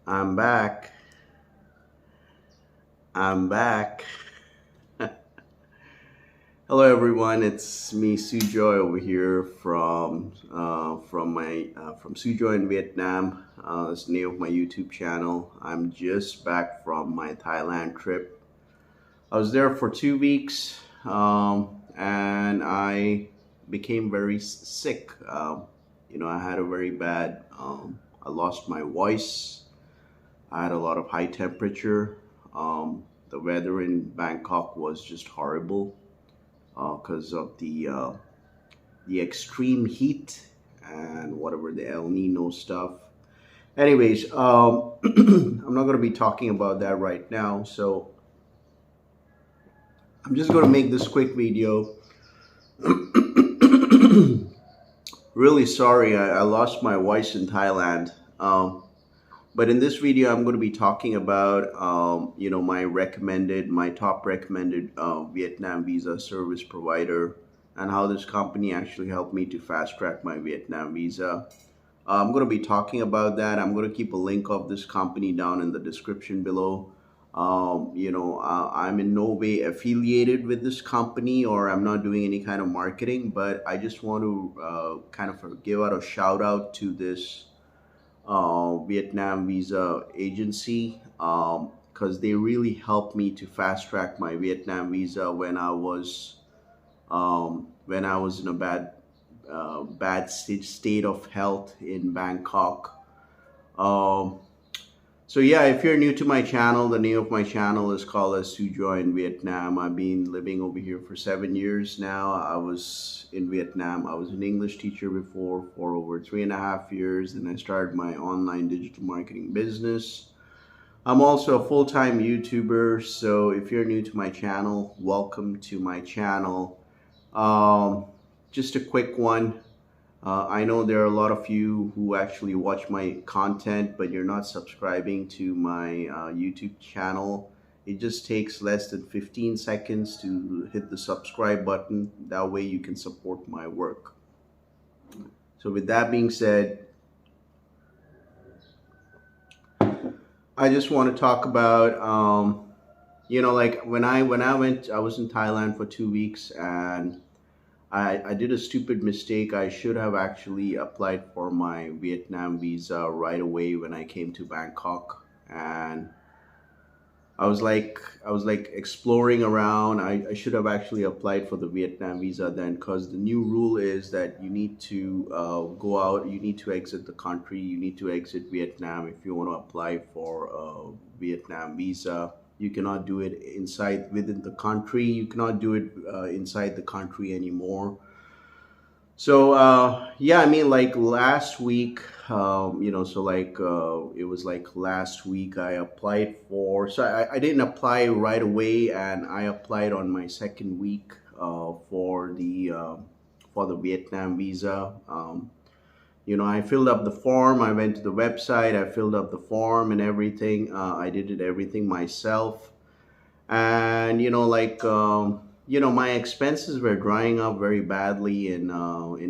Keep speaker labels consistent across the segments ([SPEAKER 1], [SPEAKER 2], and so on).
[SPEAKER 1] I'm back. I'm back. Hello, everyone. It's me, Sujoy, over here from Sujoy in Vietnam. It's the name of my YouTube channel. I'm just back from my Thailand trip. I was there for 2 weeks, and I became very sick. I had a very bad. I lost my voice. I had a lot of high temperature. The weather in Bangkok was just horrible because of the extreme heat and whatever the El Nino stuff. Anyways, I'm not going to be talking about that right now. So I'm just going to make this quick video. Really sorry, I lost my voice in Thailand. But in this video, I'm going to be talking about, my top recommended Vietnam visa service provider and how this company actually helped me to fast track my Vietnam visa. I'm going to be talking about that. I'm going to keep a link of this company down in the description below. I'm in no way affiliated with this company or I'm not doing any kind of marketing, but I just want to kind of give out a shout out to this Vietnam visa agency because they really helped me to fast track my Vietnam visa when I was in a bad state of health in Bangkok. Um, so yeah, if you're new to my channel, the name of my channel is called as Sujoy in Vietnam. I've been living over here for 7 years now. I was in Vietnam. I was an English teacher before for over 3.5 years. Then I started my online digital marketing business. I'm also a full-time YouTuber. So if you're new to my channel, welcome to my channel. Um, just a quick one. I know there are a lot of you who actually watch my content, but you're not subscribing to my YouTube channel. It just takes less than 15 seconds to hit the subscribe button. That way you can support my work. So with that being said, I just want to talk about, like when I went, I was in Thailand for 2 weeks and I did a stupid mistake. I should have actually applied for my Vietnam visa right away when I came to Bangkok. And I was like exploring around. I should have actually applied for the Vietnam visa then, because the new rule is that you need to go out, you need to exit the country, you need to exit Vietnam if you want to apply for a Vietnam visa. You cannot do it inside within the country. You cannot do it inside the country anymore. So yeah, I mean, like last week, it was like last week I applied for. So I didn't apply right away, and I applied on my second week for the Vietnam visa. I filled up the form. I went to the website. I filled up the form and everything. I did it everything myself, and my expenses were drying up very badly in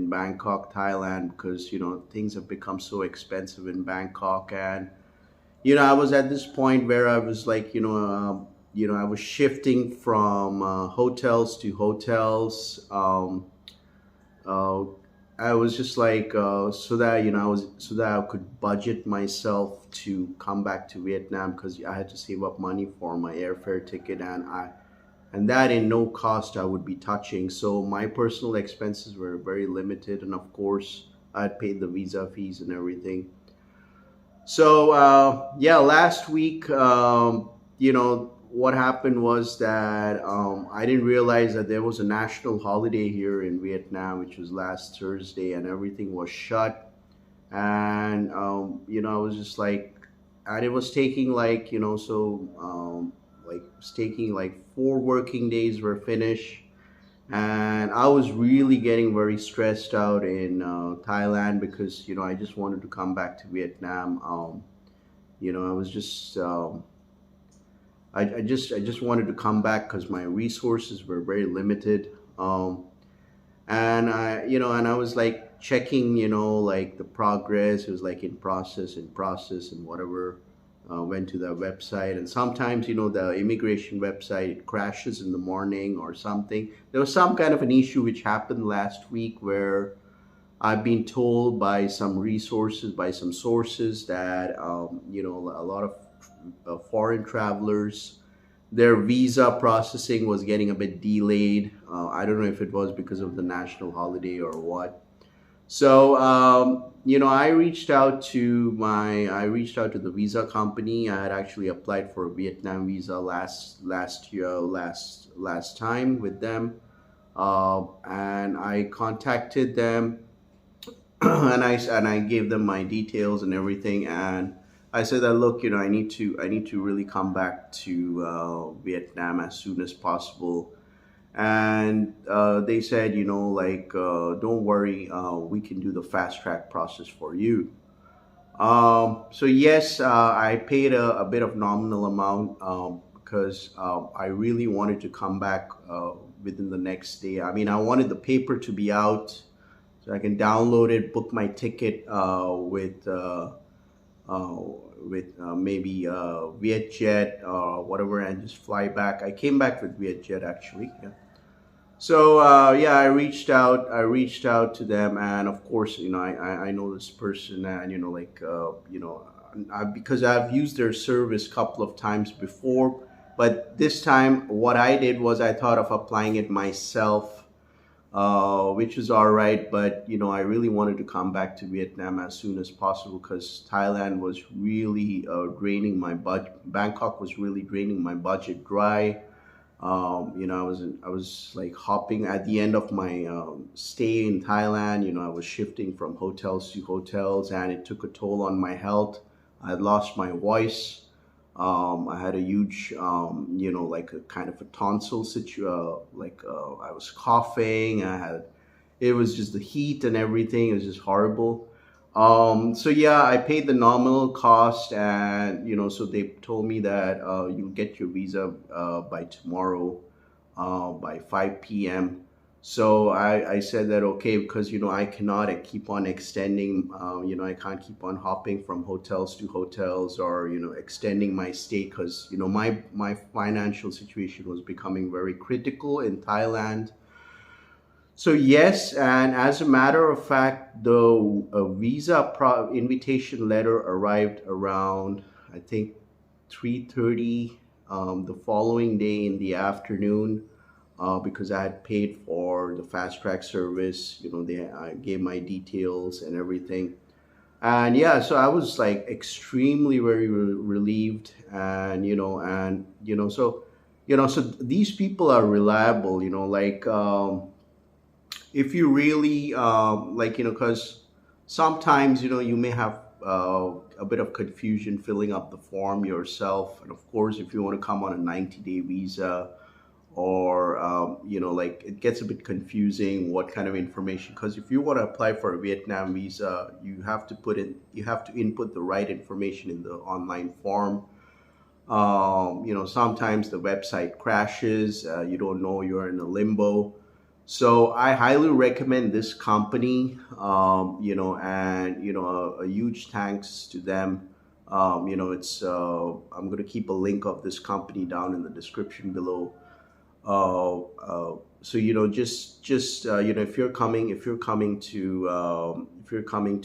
[SPEAKER 1] Bangkok, Thailand, because things have become so expensive in Bangkok. And I was at this point where I was like, I was shifting from hotels to hotels. Uh, I was just like, so that I could budget myself to come back to Vietnam, because I had to save up money for my airfare ticket, and that in no cost I would be touching. So my personal expenses were very limited, and of course I had paid the visa fees and everything. So yeah, last week, what happened was that I didn't realize that there was a national holiday here in Vietnam, which was last Thursday, and everything was shut. And I was just like, and it was taking like, it's taking like 4 working days were finished, and I was really getting very stressed out in Thailand, because I just wanted to come back to Vietnam. I was just I just wanted to come back because my resources were very limited. And I was like checking, like the progress. It was like in process and whatever. went to their website, and sometimes the immigration website, it crashes in the morning or something. There was some kind of an issue which happened last week where I've been told by some resources, by some sources, that a lot of foreign travelers, their visa processing was getting a bit delayed. I don't know if it was because of the national holiday or what. So I reached out to the visa company. I had actually applied for a Vietnam visa last time with them, and I contacted them and I gave them my details and everything, and I said that, look, I need to really come back to Vietnam as soon as possible. And they said, don't worry, we can do the fast track process for you. So yes, I paid a bit of nominal amount, because I really wanted to come back within the next day. I mean, I wanted the paper to be out so I can download it, book my ticket uh, with maybe Vietjet or whatever, and just fly back. I came back with Vietjet actually. Yeah. So yeah, I reached out. I reached out to them, and of course, I know this person, and because I've used their service a couple of times before, but this time what I did was I thought of applying it myself, which is all right. But I really wanted to come back to Vietnam as soon as possible because Thailand was really draining my budget. Bangkok was really draining my budget dry. I was like hopping at the end of my stay in Thailand. I was shifting from hotels to hotels, and it took a toll on my health. I had lost my voice. I had a huge, like a kind of a tonsil situation. I was coughing. It was just the heat and everything. It was just horrible. So yeah, I paid the nominal cost, and so they told me that you'll get your visa by tomorrow, by 5 p.m. So I said that okay, because I cannot keep on extending. I can't keep on hopping from hotels to hotels, or extending my stay, because my financial situation was becoming very critical in Thailand. So yes, and as a matter of fact, the invitation letter arrived around, I think, 3:30 the following day in the afternoon, because I had paid for the fast track service. I gave my details and everything, and yeah, so I was like extremely very relieved, and so these people are reliable. If you really because sometimes you may have a bit of confusion filling up the form yourself, and of course if you want to come on a 90-day visa, or it gets a bit confusing what kind of information, because if you want to apply for a Vietnam visa, you have to input the right information in the online form. Sometimes the website crashes, you don't know, you're in a limbo. So I highly recommend this company, and a huge thanks to them. It's I'm going to keep a link of this company down in the description below. So if you're coming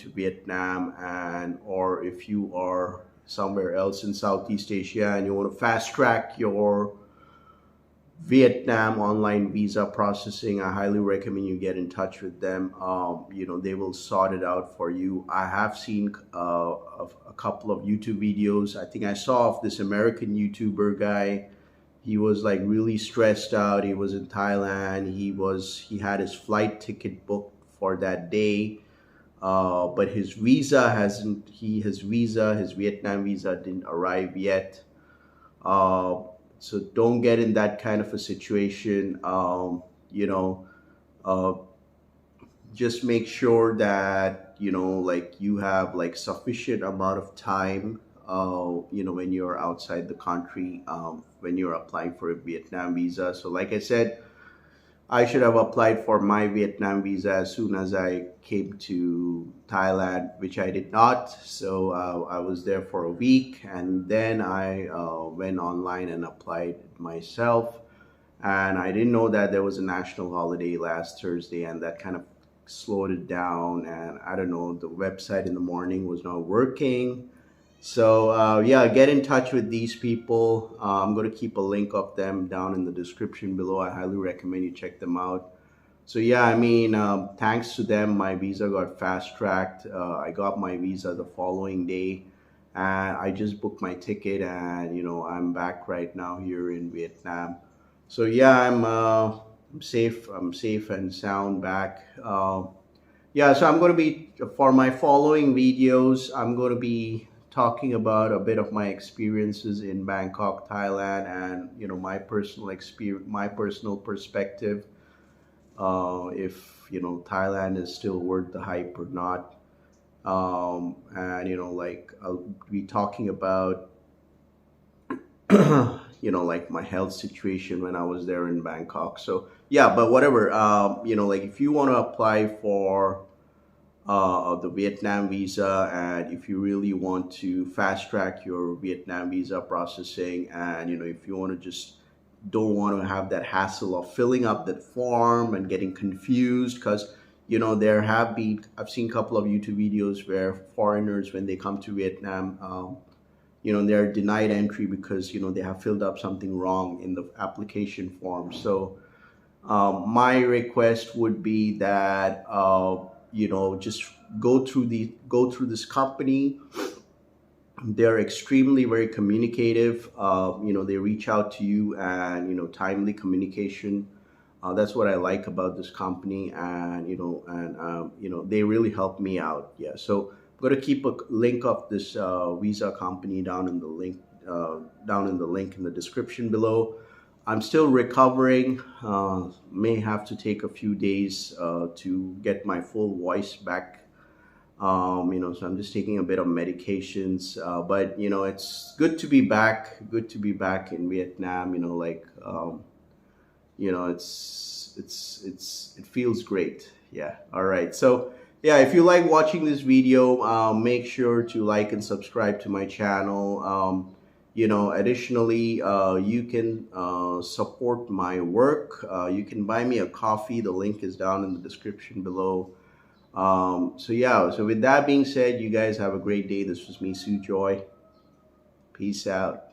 [SPEAKER 1] to Vietnam, and or if you are somewhere else in Southeast Asia and you want to fast track your Vietnam online visa processing, I highly recommend you get in touch with them. They will sort it out for you. I have seen a couple of YouTube videos. I think I saw of this American YouTuber guy. He was like really stressed out. He was in Thailand. He had his flight ticket booked for that day, but his visa hasn't. His Vietnam visa didn't arrive yet. Uh, so don't get in that kind of a situation. You know, uh, just make sure that like you have like sufficient amount of time. When you're outside the country, when you're applying for a Vietnam visa. So, like I said, I should have applied for my Vietnam visa as soon as I came to Thailand, which I did not. So I was there for a week, and then I went online and applied myself. And I didn't know that there was a national holiday last Thursday, and that kind of slowed it down. And I don't know, the website in the morning was not working. So yeah, get in touch with these people. I'm going to keep a link of them down in the description below. I highly recommend you check them out. So yeah, I mean, thanks to them, my visa got fast tracked. I got my visa the following day, and I just booked my ticket, and I'm back right now here in Vietnam. So yeah, I'm safe. I'm safe and sound back. Yeah, so I'm going to be, for my following videos, I'm going to be talking about a bit of my experiences in Bangkok, Thailand, and my personal experience, my personal perspective. If Thailand is still worth the hype or not, and like I'll be talking about like my health situation when I was there in Bangkok. So yeah, but whatever. Like if you want to apply for the Vietnam visa, and if you really want to fast track your Vietnam visa processing, and if you want to just don't want to have that hassle of filling up that form and getting confused, because there have been, I've seen a couple of YouTube videos where foreigners, when they come to Vietnam, they're denied entry because they have filled up something wrong in the application form. So my request would be that just go through this company. They're extremely very communicative. They reach out to you, and timely communication. That's what I like about this company, and they really help me out. Yeah, so I'm going to keep a link of this visa company down in the link, in the description below. I'm still recovering. May have to take a few days to get my full voice back. So I'm just taking a bit of medications, but it's good to be back. Good to be back in Vietnam. It feels great. Yeah. All right. So yeah, if you like watching this video, make sure to like and subscribe to my channel. Additionally, you can support my work. You can buy me a coffee. The link is down in the description below. So yeah, so with that being said, you guys have a great day. This was me, Sue Joy. Peace out.